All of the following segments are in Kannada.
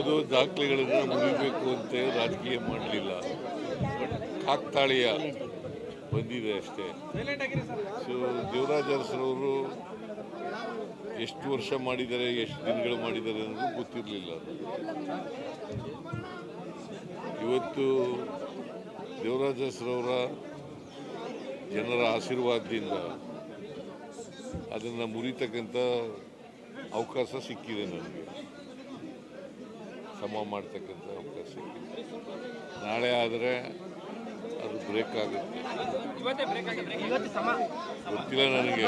ಯಾವುದೋ ದಾಖಲೆಗಳನ್ನು ಮುರಿಬೇಕು ಅಂತ ರಾಜಕೀಯ ಮಾಡಲಿಲ್ಲ. ಕಾಕ್ತಾಳೀಯ ಬಂದಿದೆ ಅಷ್ಟೇ. ಸೊ ದೇವರಾಜ ಅರಸರವರು ಎಷ್ಟು ವರ್ಷ ಮಾಡಿದ್ದಾರೆ, ಎಷ್ಟು ದಿನಗಳು ಮಾಡಿದ್ದಾರೆ ಅನ್ನೋದು ಗೊತ್ತಿರಲಿಲ್ಲ. ಇವತ್ತು ದೇವರಾಜ ಅರಸರವರ ಜನರ ಆಶೀರ್ವಾದದಿಂದ ಅದನ್ನು ಮುರಿತಕ್ಕಂಥ ಅವಕಾಶ ಸಿಕ್ಕಿದೆ. ನನಗೆ ಸಮ ಮಾಡ್ತಕ್ಕಂಥ ಅವಕಾಶ ಸಿಕ್ಕಿದೆ. ನಾಳೆ ಆದರೆ ಅದು ಬ್ರೇಕ್ ಆಗುತ್ತೆ. ಗೊತ್ತಿಲ್ಲ ನನಗೆ.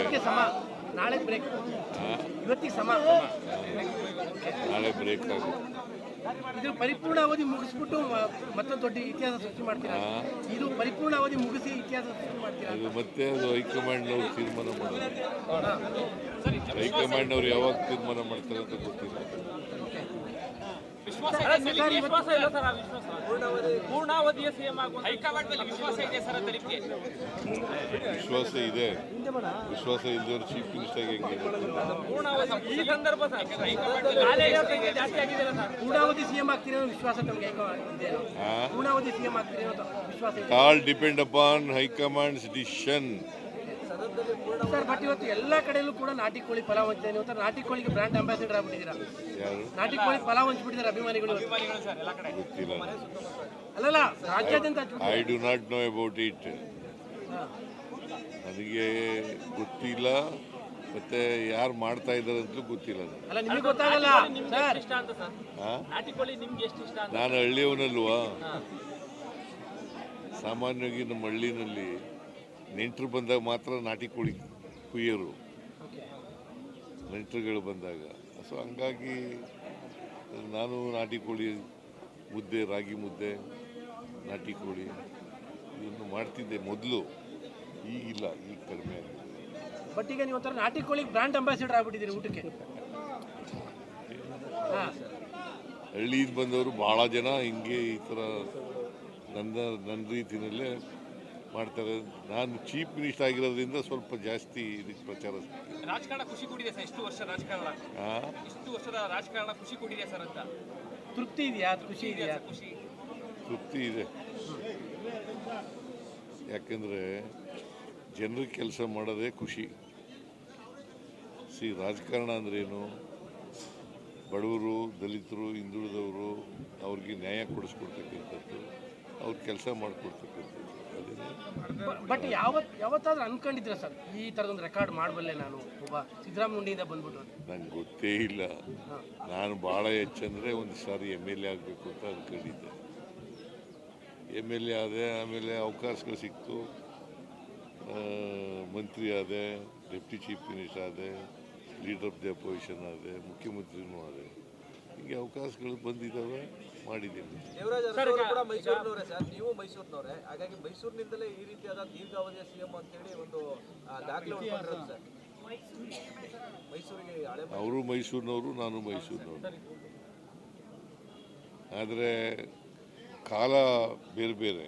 ನಾಳೆ ಬ್ರೇಕ್ ಆಗುತ್ತೆ. ಇದು ಪರಿಪೂರ್ಣ ಅವಧಿ ಮುಗಿಸ್ಬಿಟ್ಟು ಮತ್ತೊಂದು ದೊಡ್ಡ ಇತಿಹಾಸ ಸೃಷ್ಟಿ ಮಾಡ್ತೀರಾ? ಇದು ಪರಿಪೂರ್ಣ ಅವಧಿ ಮುಗಿಸಿ ಇತಿಹಾಸ ಸೃಷ್ಟಿ ಮಾಡ್ತೀರಾ? ಅದು ಮತ್ತೆ ಅದು ಹೈಕಮಾಂಡ್ನವ್ರು ತೀರ್ಮಾನ ಮಾಡೋದು. ಹೈಕಮಾಂಡ್ನವ್ರು ಯಾವಾಗ ತೀರ್ಮಾನ ಮಾಡ್ತಾರೆ ಅಂತ ಗೊತ್ತಿಲ್ಲ. ವಿಶ್ವಾಸ ಇದೆ. ವಿಶ್ವಾಸ ಇದ್ದವರು ಚೀಫ್ ಮಿನಿಸ್ಟರ್ ಹೆಂಗೆ? ಪೂರ್ಣಾವಧಿ ಸಿಎಂ ಆಗ್ತೀರೋ ವಿಶ್ವಾಸ ನಮಗೆ ಪೂರ್ಣಾವಧಿ ಸಿಎಂ ಆಗ್ತೀರೋ ವಿಶ್ವಾಸ? All depend upon high command's decision. Sir, but ಇವತ್ತು ಎಲ್ಲ ಕಡೆಯಲ್ಲೂ ಕೂಡ ನಾಟಿ ಕೋಳಿ ಪಲಾವ್ ಹಂಚ್ತಾರೆ. ಇವತ್ತು ನಾಟಿ ಕೋಳಿಗೆ ಬ್ರಾಂಡ್ ಅಂಬಾಸಿಡರ್ ಆಗ್ಬಿಟ್ಟಿದ್ದೀರಾ. ನಾಟಿ ಕೋಳಿ ಪಲಾವ್ ಹಂಚ್ಬಿಟ್ಟಿದ್ದಾರೆ ಅಭಿಮಾನಿಗಳು. ಗೊತ್ತಿಲ್ಲ, ಅಲ್ಲಲ್ಲ ರಾಜ್ಯಾದ್ಯಂತ. I do not know about it. ನನಗೆ ಗೊತ್ತಿಲ್ಲ, ಮತ್ತೆ ಯಾರು ಮಾಡ್ತಾ ಇದ್ದಾರೆ ಅಂತಲೂ ಗೊತ್ತಿಲ್ಲ. ಅಲ್ಲ, ನಿಮಗೆ ಗೊತ್ತಾಗಲ್ಲ ಸರ್. ನಾನು ಹಳ್ಳಿಯವನಲ್ವಾ. ಸಾಮಾನ್ಯವಾಗಿ ನಮ್ಮ ಹಳ್ಳಿನಲ್ಲಿ ನೆಂಟರು ಬಂದಾಗ ಮಾತ್ರ ನಾಟಿ ಕೋಳಿ ಕುಯ್ಯೋರು, ನೆಂಟರುಗಳು ಬಂದಾಗ. ಸೊ ಹಂಗಾಗಿ ನಾನು ನಾಟಿ ಕೋಳಿ ಮುದ್ದೆ, ರಾಗಿ ಮುದ್ದೆ, ನಾಟಿ ಕೋಳಿ ಇದನ್ನು ಮಾಡ್ತಿದ್ದೆ ಮೊದಲು. ಈಗಿಲ್ಲ, ಈಗ ಕಡಿಮೆ ಆಗಿದೆ. ಬಟ್ ಈಗ ನೀವು ನಾಟಿ ಕೋಳಿಗೆ ಬ್ರಾಂಡ್ ಅಂಬಾಸಿಡರ್ ಆಗ್ಬಿಟ್ಟಿದ್ದೀರಿ ಊಟಕ್ಕೆ. ಹಳ್ಳಿಯಿಂದ ಬಂದವರು ಭಾಳ ಜನ ಹಿಂಗೆ ಈ ಥರ ನನ್ನ ರೀತಿಯಲ್ಲೇ ಮಾಡ್ತಾರೆ. ನಾನು ಚೀಫ್ ಮಿನಿಸ್ಟರ್ ಆಗಿರೋದ್ರಿಂದ ಸ್ವಲ್ಪ ಜಾಸ್ತಿ ಇದಕ್ಕೆ ಪ್ರಚಾರ. ರಾಜಕಾರಣ ಖುಷಿ ಕೊಟ್ಟಿದೆ ಸರ್. ಇಷ್ಟು ವರ್ಷದ ರಾಜಕಾರಣ ಖುಷಿ ಕೊಟ್ಟಿದೆ ಸರ್ ಅಂತ ತೃಪ್ತಿ ಇದೆಯಾ? ಖುಷಿ ಇದೆಯಾ? ತೃಪ್ತಿ ಇದೆ. ಯಾಕೆಂದರೆ ಜನರಿಗೆ ಕೆಲಸ ಮಾಡೋದೇ ಖುಷಿ. ರಾಜಕಾರಣ ಅಂದ್ರೇನು? ಬಡವರು, ದಲಿತರು, ಹಿಂದುಳಿದವರು ಅವ್ರಿಗೆ ನ್ಯಾಯ ಕೊಡಿಸ್ಕೊಡ್ತಕ್ಕಂಥದ್ದು, ಅವ್ರ ಕೆಲಸ ಮಾಡಿಕೊಡ್ತಕ್ಕಂಥದ್ದು. ಬಟ್ ಯಾವತ್ತಾದ್ರೂ ಅನ್ಕೊಂಡಿದ್ರ ಸರ್ ಈ ಥರದೊಂದು ರೆಕಾರ್ಡ್ ಮಾಡಬಲ್ಲೆ ನಾನು ಒಬ್ಬ ಸಿದ್ದರಾಮಯ್ಯನಿಂದ ಬಂದ್ಬಿಟ್ಟು? ನಂಗೆ ಗೊತ್ತೇ ಇಲ್ಲ. ನಾನು ಭಾಳ ಹೆಚ್ಚಂದರೆ ಒಂದು ಸಾರಿ MLA ಆಗಬೇಕು ಅಂತ ಅಂದ್ಕೊಂಡಿದ್ದೆ. MLA ಆದೆ, ಆಮೇಲೆ ಅವಕಾಶಗಳು ಸಿಕ್ತು, ಮಂತ್ರಿ ಆದೆ, ಡೆಪ್ಟಿ ಚೀಫ್ ಮಿನಿಸ್ಟರ್ ಆದೆ, ಲೀಡರ್ ಆಫ್ ದಿ ಅಪೋಸಿಷನ್ ಆದೆ, ಮುಖ್ಯಮಂತ್ರಿನೂ ಆದೆ. ಹೀಗೆ ಅವಕಾಶಗಳು ಬಂದಿದ್ದಾವೆ, ಮಾಡಿದ್ದೀನಿ. ಕೂಡ ಮೈಸೂರಿನವರೇ ಸರ್, ನೀವು ಮೈಸೂರಿನವರೇ, ಹಾಗಾಗಿ ಮೈಸೂರಿನಿಂದಲೇ ಈ ರೀತಿಯಾದ ದೀರ್ಘಾವಧಿಯ CM ಅಂತೇಳಿ ಒಂದು ದಾಖಲೆ ಸರ್. ಮೈಸೂರಿಗೆ ಅವರು ಮೈಸೂರಿನವರು, ನಾನು ಮೈಸೂರಿನವರು. ಆದರೆ ಕಾಲ ಬೇರೆ ಬೇರೆ.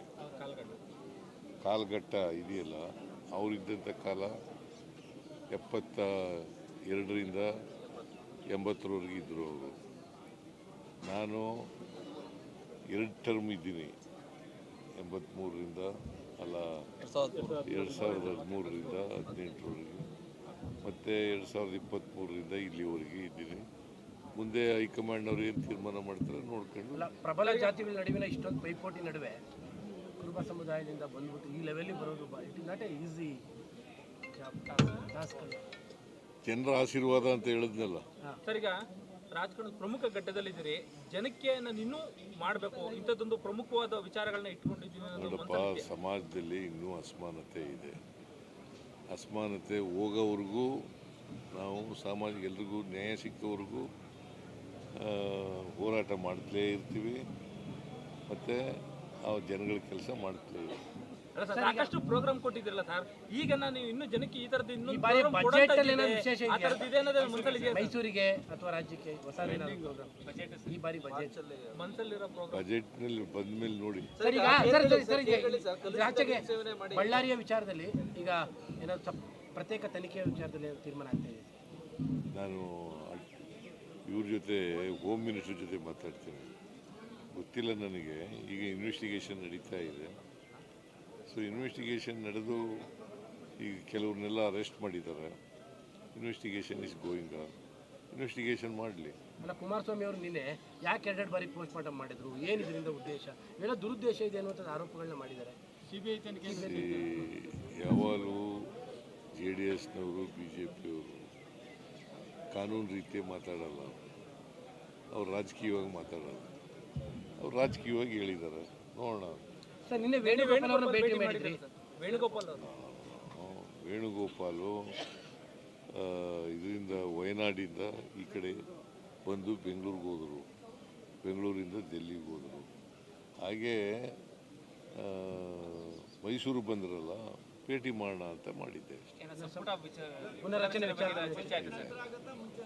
ಕಾಲಘಟ್ಟ ಇದೆಯಲ್ಲ, ಅವರಿದ್ದಂಥ ಕಾಲ 72ರಿಂದ 80ರವರೆಗೆ ಇದ್ದರು ಅವರು. ನಾನು 2 ಟರ್ಮ್ ಇದ್ದೀನಿ. 83ರಿಂದ ಅಲ್ಲ 2013ರಿಂದ 18ರವರೆಗೆ, ಮತ್ತು 2023ರಿಂದ ಇಲ್ಲಿವರೆಗೆ ಇದ್ದೀನಿ. ಮುಂದೆ ಹೈಕಮಾಂಡ್ನವ್ರು ಏನು ತೀರ್ಮಾನ ಮಾಡ್ತಾರೆ ನೋಡ್ಕೊಂಡು. ಪ್ರಬಲ ಜಾತಿಗಳ ನಡುವಿನ ಇಷ್ಟೊಂದು ಪೈಪೋಟಿ ನಡುವೆ ಕುರುಬ ಸಮುದಾಯದಿಂದ ಬಂದ್ಬಿಟ್ಟು ಈ ಲೆವೆಲ್ಗೆ ಬರೋದು it is not A easy task. ಜನರ ಆಶೀರ್ವಾದ ಅಂತ ಹೇಳಿದ್ನಲ್ಲ ಸರ್. ಈಗ ರಾಜಕಾರಣದ ಪ್ರಮುಖ ಘಟ್ಟದಲ್ಲಿದ್ದೀರಿ, ಜನಕ್ಕೆ ನಾನು ಇನ್ನೂ ಮಾಡಬೇಕು ಇಂಥದ್ದೊಂದು ಪ್ರಮುಖವಾದ ವಿಚಾರಗಳನ್ನ ಇಟ್ಕೊಂಡಿದ್ದೀನಿ. ನೋಡಪ್ಪ, ಸಮಾಜದಲ್ಲಿ ಇನ್ನೂ ಅಸಮಾನತೆ ಇದೆ. ಅಸಮಾನತೆ ಹೋಗೋವರೆಗೂ ನಾವು ಸಾಮಾಜಿಕ ಎಲ್ರಿಗೂ ನ್ಯಾಯ ಸಿಕ್ಕವರೆಗೂ ಹೋರಾಟ ಮಾಡ್ತಲೇ ಇರ್ತೀವಿ, ಮತ್ತು ಆ ಜನಗಳ ಕೆಲಸ ಮಾಡ್ತಲೇ ಇರ್ತೀವಿ. ಸಾಕಷ್ಟು ಪ್ರೋಗ್ರಾಮ್ ಕೊಟ್ಟಿದ್ರಲ್ಲ ಸರ್, ಈಗ ನಾನು ಇನ್ನೂ ಜನಕ್ಕೆ ಈ ತರದ್ದು ಇನ್ನೂ ಮೈಸೂರಿಗೆ ಅಥವಾ ರಾಜ್ಯಕ್ಕೆ ಹೊಸ ಈ ಬಾರಿ ಬಜೆಟ್ನಲ್ಲಿ ಬಂದ ಮೇಲೆ ನೋಡಿ. ರಾಜ್ಯಕ್ಕೆ ಬಳ್ಳಾರಿಯ ವಿಚಾರದಲ್ಲಿ ಈಗ ಏನಾದ್ರು ಪ್ರತ್ಯೇಕ ತನಿಖೆಯ ವಿಚಾರದಲ್ಲಿ ತೀರ್ಮಾನ ಆಗ್ತಾ ಇದೆ. ನಾನು ಇವ್ರ ಜೊತೆ ಹೋಮ್ ಮಿನಿಸ್ಟರ್ ಜೊತೆ ಮಾತಾಡ್ತೀನಿ. ಗೊತ್ತಿಲ್ಲ ನನಗೆ. ಈಗ ಇನ್ವೆಸ್ಟಿಗೇಷನ್ ನಡೀತಾ ಇದೆ. ಸೊ ಇನ್ವೆಸ್ಟಿಗೇಷನ್ ನಡೆದು ಈಗ ಕೆಲವ್ರನ್ನೆಲ್ಲ ಅರೆಸ್ಟ್ ಮಾಡಿದ್ದಾರೆ. Investigation is going on. Investigation ಮಾಡಲಿ. ಅಲ್ಲ, ಕುಮಾರಸ್ವಾಮಿ ಅವರು ನಿನ್ನೆ ಯಾಕೆ 2 ಬಾರಿ ಪೋಸ್ಟ್ ಮಾರ್ಟಮ್ ಮಾಡಿದ್ರು, ಏನು ಇದರಿಂದ ಉದ್ದೇಶ, ಏನೋ ದುರುದ್ದೇಶ ಇದೆ ಅನ್ನುವಂಥ ಆರೋಪಗಳನ್ನ ಮಾಡಿದ್ದಾರೆ. ಸಿಬಿಐ ತನಿಖೆ ಯಾವಾಗಲೂ JDSನವರು BJPಯವರು ಕಾನೂನು ರೀತಿ ಮಾತಾಡಲ್ಲ, ಅವ್ರು ರಾಜಕೀಯವಾಗಿ ಮಾತಾಡೋದು. ಅವ್ರು ರಾಜಕೀಯವಾಗಿ ಹೇಳಿದ್ದಾರೆ, ನೋಡೋಣ. ಸರ್, ನಿನ್ನೆ ವೇಣುಗೋಪಾಲ್ ಅವ್ರನ್ನ ಭೇಟಿ ಮಾಡಿದ್ರಿ. ವೇಣುಗೋಪಾಲ್ ಅವರು ವೇಣುಗೋಪಾಲು ಇದರಿಂದ ವಯನಾಡಿಂದ ಈ ಕಡೆ ಬಂದು ಬೆಂಗಳೂರಿಗೆ ಹೋದರು, ಬೆಂಗಳೂರಿಂದ ಡೆಲ್ಲಿಗೆ ಹೋದರು. ಹಾಗೇ ಮೈಸೂರು ಬಂದ್ರಲ್ಲ, ಭೇಟಿ ಮಾಡೋಣ ಅಂತ ಮಾಡಿದ್ದೆ. ಪುನರಚನೆ ವಿಚಾರ